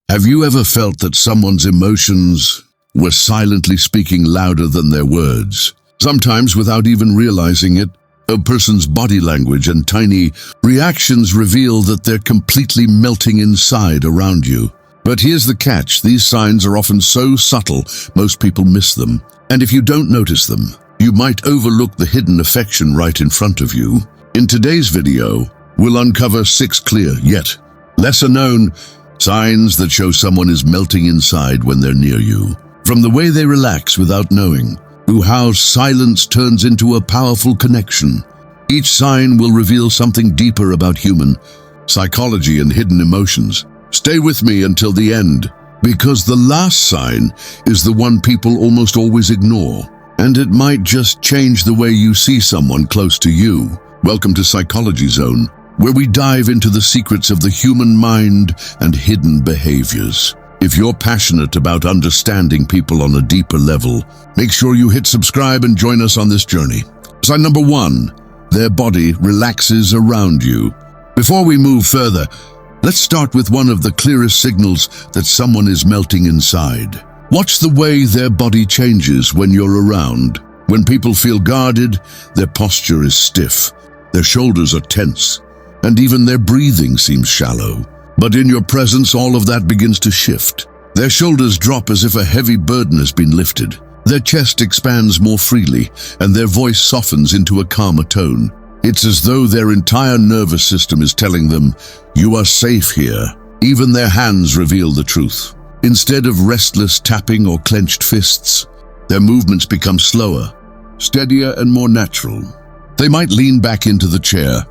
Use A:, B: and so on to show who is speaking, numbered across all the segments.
A: Have you ever felt that someone's emotions were silently speaking louder than their words? Sometimes, without even realizing it, a person's body language and tiny reactions reveal that they're completely melting inside around you. But here's the catch: these signs are often so subtle, most people miss them. And if you don't notice them, you might overlook the hidden affection right in front of you. In today's video, we'll uncover 6 clear, yet lesser-known signs that show someone is melting inside when they're near you. From the way they relax without knowing, to how silence turns into a powerful connection. Each sign will reveal something deeper about human psychology and hidden emotions. Stay with me until the end, because the last sign is the one people almost always ignore, and it might just change the way you see someone close to you. Welcome to Psychology Zone, where we dive into the secrets of the human mind and hidden behaviors. If you're passionate about understanding people on a deeper level, make sure you hit subscribe and join us on this journey. Sign number 1, their body relaxes around you. Before we move further, let's start with one of the clearest signals that someone is melting inside. Watch the way their body changes when you're around. When people feel guarded, their posture is stiff, their shoulders are tense, and even their breathing seems shallow. But in your presence, all of that begins to shift. Their shoulders drop as if a heavy burden has been lifted. Their chest expands more freely, and their voice softens into a calmer tone. It's as though their entire nervous system is telling them, "You are safe here." Even their hands reveal the truth. Instead of restless tapping or clenched fists, their movements become slower, steadier, and more natural. They might lean back into the chair,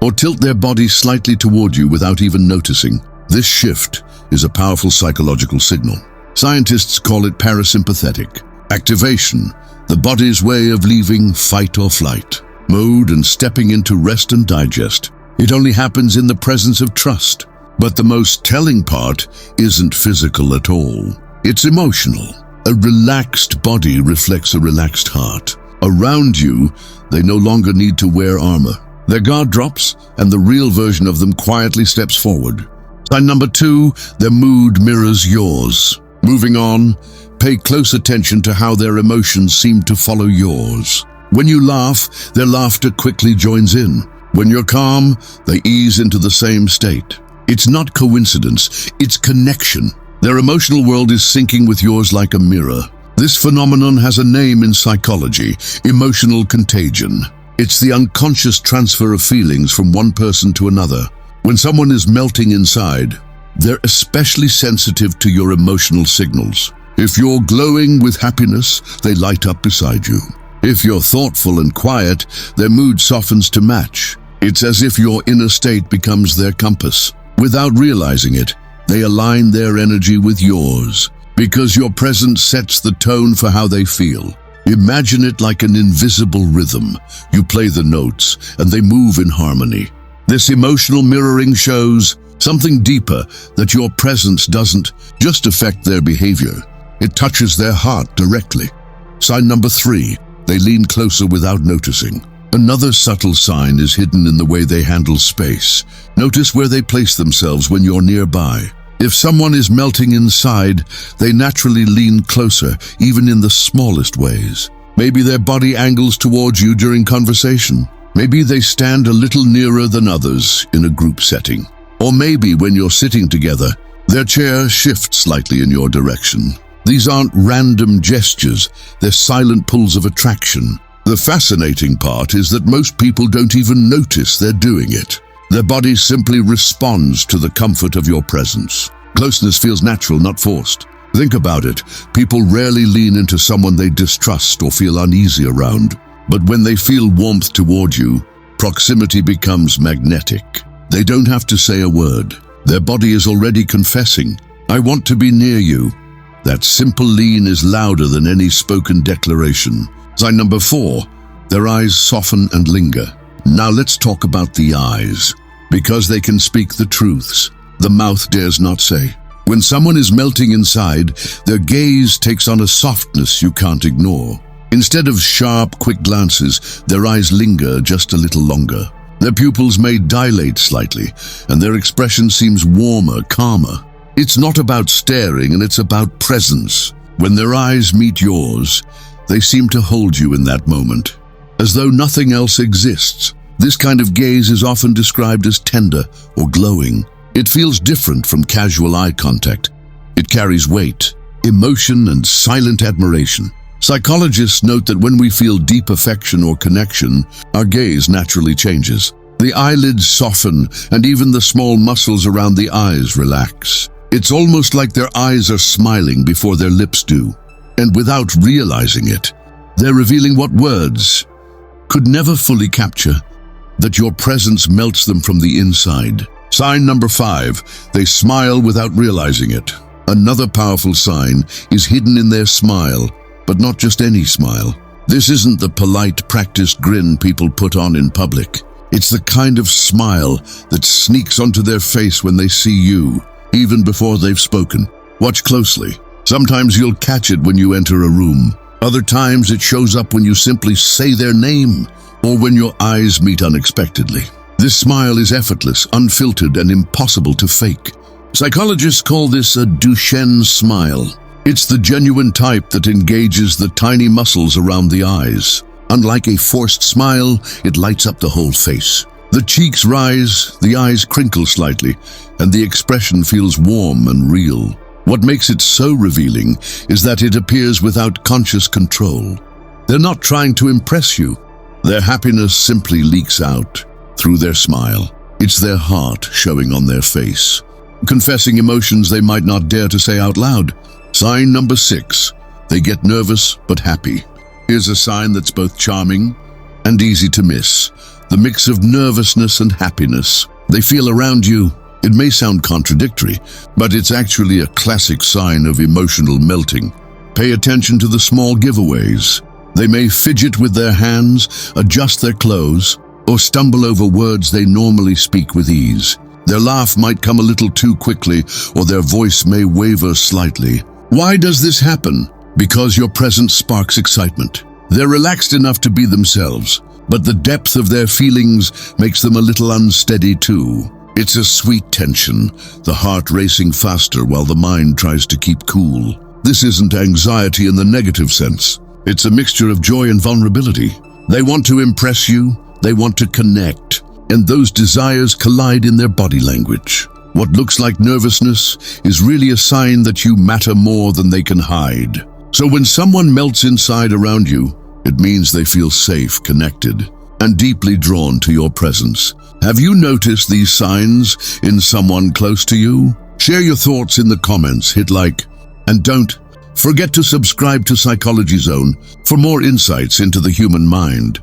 A: or tilt their body slightly toward you without even noticing. This shift is a powerful psychological signal. Scientists call it parasympathetic activation, the body's way of leaving fight or flight mode and stepping into rest and digest. It only happens in the presence of trust. But the most telling part isn't physical at all. It's emotional. A relaxed body reflects a relaxed heart. Around you, they no longer need to wear armor. Their guard drops, and the real version of them quietly steps forward. Sign number 2, their mood mirrors yours. Moving on, pay close attention to how their emotions seem to follow yours. When you laugh, their laughter quickly joins in. When you're calm, they ease into the same state. It's not coincidence, it's connection. Their emotional world is syncing with yours like a mirror. This phenomenon has a name in psychology: emotional contagion. It's the unconscious transfer of feelings from one person to another. When someone is melting inside, they're especially sensitive to your emotional signals. If you're glowing with happiness, they light up beside you. If you're thoughtful and quiet, their mood softens to match. It's as if your inner state becomes their compass. Without realizing it, they align their energy with yours, because your presence sets the tone for how they feel. Imagine it like an invisible rhythm. You play the notes, and they move in harmony. This emotional mirroring shows something deeper, that your presence doesn't just affect their behavior. It touches their heart directly. Sign number 3, they lean closer without noticing. Another subtle sign is hidden in the way they handle space. Notice where they place themselves when you're nearby. If someone is melting inside, they naturally lean closer, even in the smallest ways. Maybe their body angles towards you during conversation. Maybe they stand a little nearer than others in a group setting. Or maybe when you're sitting together, their chair shifts slightly in your direction. These aren't random gestures, they're silent pulls of attraction. The fascinating part is that most people don't even notice they're doing it. Their body simply responds to the comfort of your presence. Closeness feels natural, not forced. Think about it. People rarely lean into someone they distrust or feel uneasy around. But when they feel warmth toward you, proximity becomes magnetic. They don't have to say a word. Their body is already confessing, "I want to be near you." That simple lean is louder than any spoken declaration. Sign number 4, their eyes soften and linger. Now let's talk about the eyes, because they can speak the truths the mouth dares not say. When someone is melting inside, their gaze takes on a softness you can't ignore. Instead of sharp, quick glances, their eyes linger just a little longer. Their pupils may dilate slightly, and their expression seems warmer, calmer. It's not about staring, and it's about presence. When their eyes meet yours, they seem to hold you in that moment, as though nothing else exists. This kind of gaze is often described as tender or glowing. It feels different from casual eye contact. It carries weight, emotion, and silent admiration. Psychologists note that when we feel deep affection or connection, our gaze naturally changes. The eyelids soften, and even the small muscles around the eyes relax. It's almost like their eyes are smiling before their lips do. And without realizing it, they're revealing what words could never fully capture, that your presence melts them from the inside. Sign number 5, they smile without realizing it. Another powerful sign is hidden in their smile, but not just any smile. This isn't the polite, practiced grin people put on in public. It's the kind of smile that sneaks onto their face when they see you, even before they've spoken. Watch closely. Sometimes you'll catch it when you enter a room. Other times it shows up when you simply say their name, or when your eyes meet unexpectedly. This smile is effortless, unfiltered, and impossible to fake. Psychologists call this a Duchenne smile. It's the genuine type that engages the tiny muscles around the eyes. Unlike a forced smile, it lights up the whole face. The cheeks rise, the eyes crinkle slightly, and the expression feels warm and real. What makes it so revealing is that it appears without conscious control. They're not trying to impress you. Their happiness simply leaks out through their smile. It's their heart showing on their face, confessing emotions they might not dare to say out loud. Sign number 6, they get nervous but happy. Here's a sign that's both charming and easy to miss. The mix of nervousness and happiness they feel around you. It may sound contradictory, but it's actually a classic sign of emotional melting. Pay attention to the small giveaways. They may fidget with their hands, adjust their clothes, or stumble over words they normally speak with ease. Their laugh might come a little too quickly, or their voice may waver slightly. Why does this happen? Because your presence sparks excitement. They're relaxed enough to be themselves, but the depth of their feelings makes them a little unsteady too. It's a sweet tension, the heart racing faster while the mind tries to keep cool. This isn't anxiety in the negative sense. It's a mixture of joy and vulnerability. They want to impress you, they want to connect, and those desires collide in their body language. What looks like nervousness is really a sign that you matter more than they can hide. So when someone melts inside around you, it means they feel safe, connected, and deeply drawn to your presence. Have you noticed these signs in someone close to you? Share your thoughts in the comments, hit like, and don't forget to subscribe to Psychology Zone for more insights into the human mind.